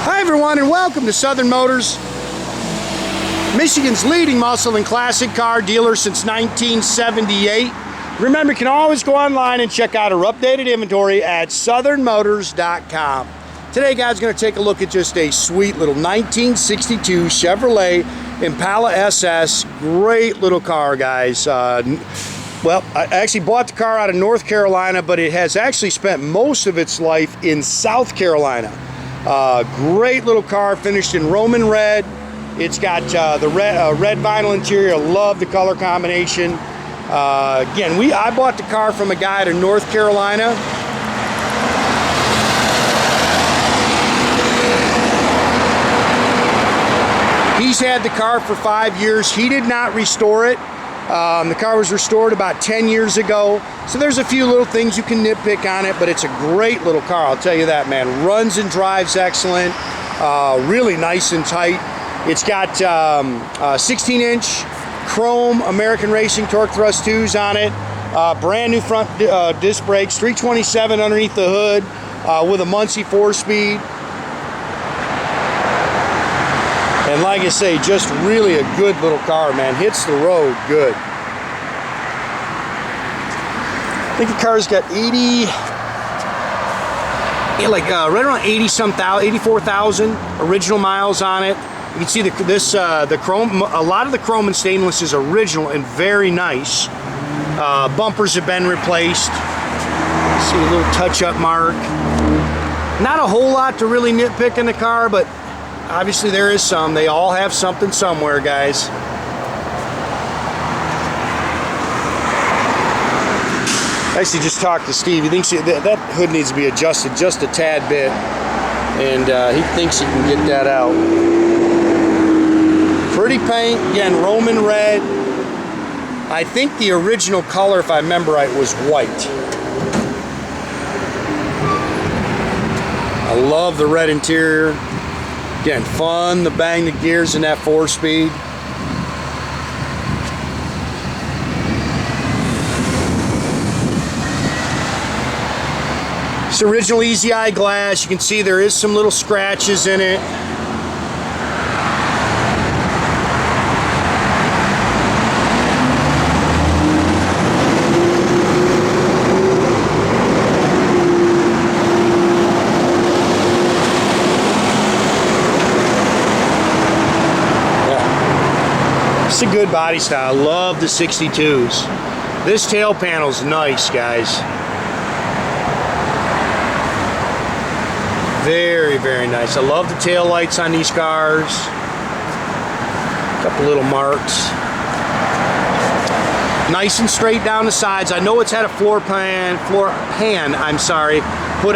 Hi everyone, and welcome to Southern Motors, Michigan's leading muscle and classic car dealer since 1978. Remember, you can always go online and check out our updated inventory at southernmotors.com. Today, guys, going to take a look at just a sweet little 1962 Chevrolet Impala SS. Great little car, guys. Well, I actually bought the car out of North Carolina, but it has actually spent most of its life in South Carolina. Great little car, finished in Roman red. It's got the red vinyl interior. I love the color combination. Again, I bought the car from a guy out of North Carolina. He's had the car for 5 years. He did not restore it. The car was restored about 10 years ago. So there's a few little things you can nitpick on it, but it's a great little car, I'll tell you that, man. Runs and drives excellent. Really nice and tight. It's got 16-inch chrome American Racing torque thrust 2s on it. Brand new front disc brakes, 327 underneath the hood with a Muncie 4-speed. And like I say, just really a good little car, man. Hits the road good. I think the car's got right around 84,000 original miles on it. You can see the chrome. A lot of the chrome and stainless is original and very nice. Bumpers have been replaced. See a little touch-up mark. Not a whole lot to really nitpick in the car, but obviously there is some. They all have something somewhere, guys. I actually just talked to Steve. He thinks that hood needs to be adjusted just a tad bit, and he thinks he can get that out. Pretty paint, again, Roman red. I think the original color, if I remember right, was white. I love the red interior. Again, fun to bang the gears in that 4-speed. It's original easy eye glass. You can see there is some little scratches in it. It's a good body style. I love the 62s. This tail panel's nice, guys. Very, very nice. I love the tail lights on these cars. A couple little marks. Nice and straight down the sides. I know it's had a floor pan, put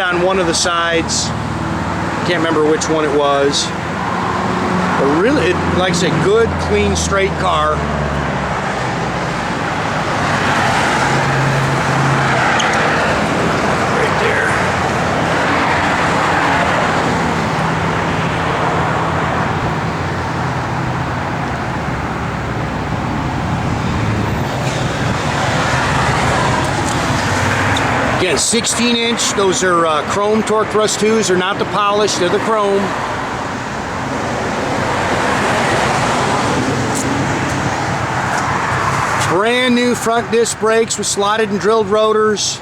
on one of the sides. Can't remember which one it was. But really, like I said, good, clean, straight car. Right there. Again, 16-inch. Those are chrome torque thrust 2s. They're not the polished, they're the chrome. Brand new front disc brakes with slotted and drilled rotors.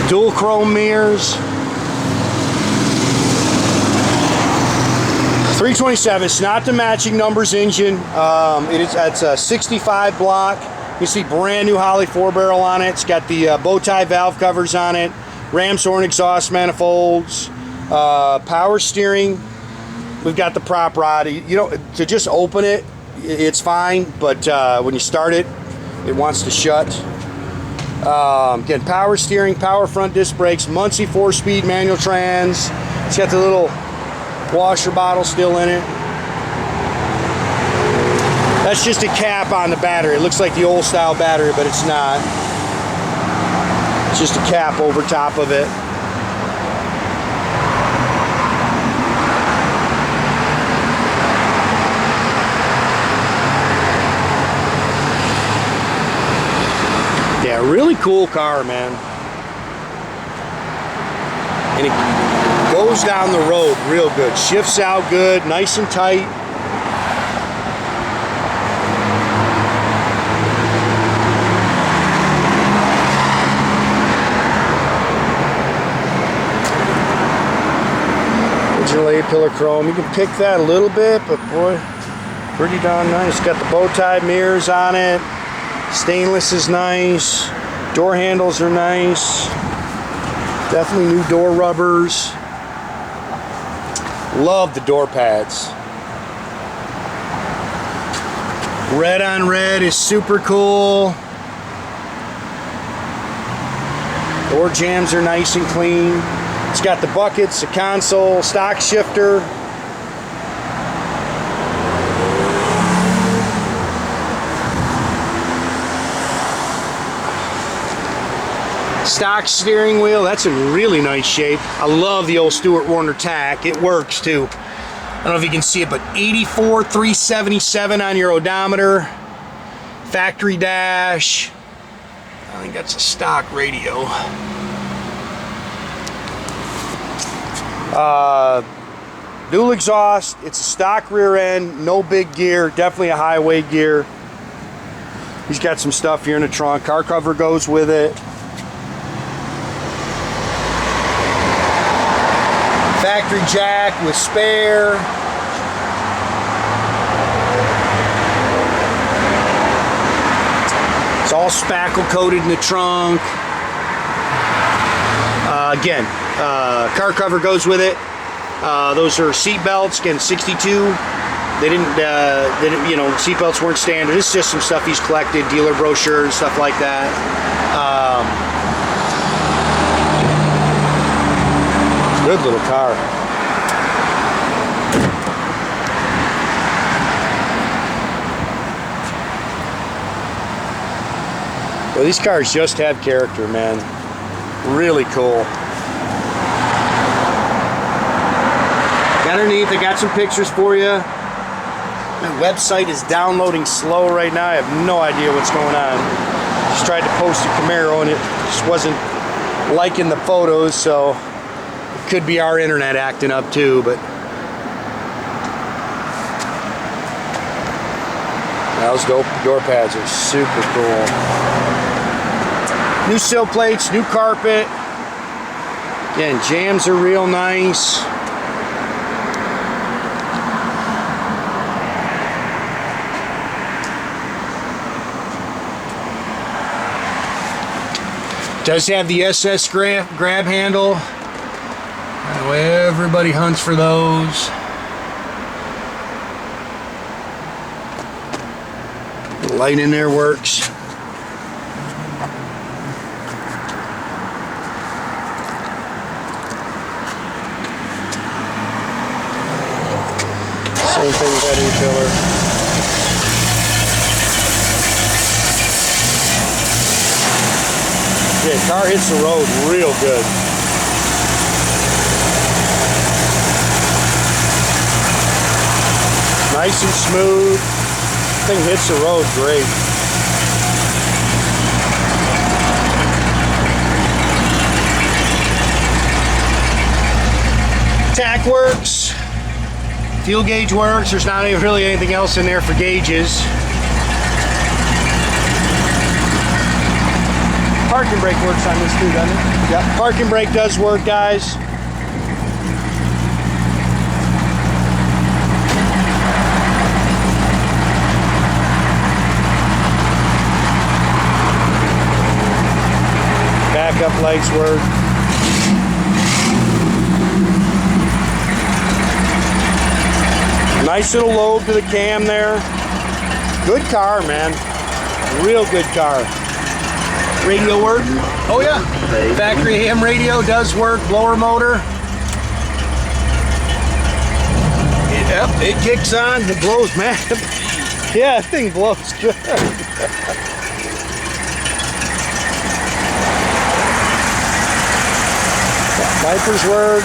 Dual chrome mirrors. 327, it's not the matching numbers engine. It's a 65 block. You see brand new Holley 4-barrel on it. It's got the bow tie valve covers on it. Ramshorn exhaust manifolds. Power steering. We've got the prop rod. You know, to just open it, it's fine, but when you start it, it wants to shut. Again, power steering, power front disc brakes, Muncie 4-speed manual trans. It's got the little washer bottle still in it. That's just a cap on the battery. It looks like the old style battery, but it's not. It's just a cap over top of it. Yeah, really cool car, man. and it goes down the road real good. Shifts out good, nice and tight. Original A-pillar chrome. You can pick that a little bit, but boy, pretty darn nice. Got the bow tie mirrors on it. Stainless is nice. Door handles are nice. Definitely new door rubbers. Love the door pads. Red on red is super cool. Door jambs are nice and clean. It's got the buckets, the console, stock shifter. Stock steering wheel, that's in really nice shape. I love the old Stewart Warner tach. It works too. I don't know if you can see it, but 84,377 on your odometer. Factory dash. I think that's a stock radio. Dual exhaust. It's a stock rear end, no big gear, definitely a highway gear. He's got some stuff here in the trunk. Car cover goes with it. Factory jack with spare. It's all spackle coated in the trunk. Again, car cover goes with it. Those are seat belts. Again, 62. They didn't, you know, seat belts weren't standard. It's just some stuff he's collected, dealer brochures, stuff like that. Good little car. Well, these cars just have character, man. Really cool. Underneath, I got some pictures for you. My website is downloading slow right now. I have no idea what's going on. Just tried to post a Camaro and it just wasn't liking the photos, so it could be our internet acting up too, but those door pads are super cool. New sill plates, new carpet. Again, jams are real nice. Does have the SS grab handle. I know everybody hunts for those. The light in there works. Same thing with that A-pillar. Yeah, car hits the road real good. Nice and smooth. Thing hits the road great. Tach works. Fuel gauge works. There's not really anything else in there for gauges. Parking brake works on this too, doesn't it? Yep, parking brake does work, guys. Backup lights work. Nice little lobe to the cam there. Good car, man. Real good car. Radio work? Oh yeah. Factory ham radio does work. Blower motor. Yep, it kicks on. It blows, man. Yeah, that thing blows good. Wipers work.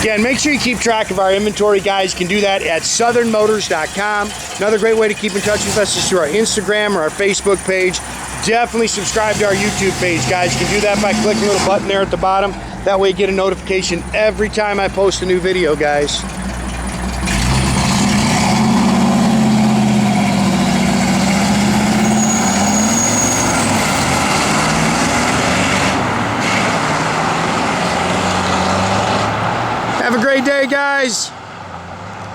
Again, make sure you keep track of our inventory, guys. You can do that at southernmotors.com. Another great way to keep in touch with us is through our Instagram or our Facebook page. Definitely subscribe to our YouTube page, guys. You can do that by clicking the little button there at the bottom. That way you get a notification every time I post a new video, guys. Have a great day, guys.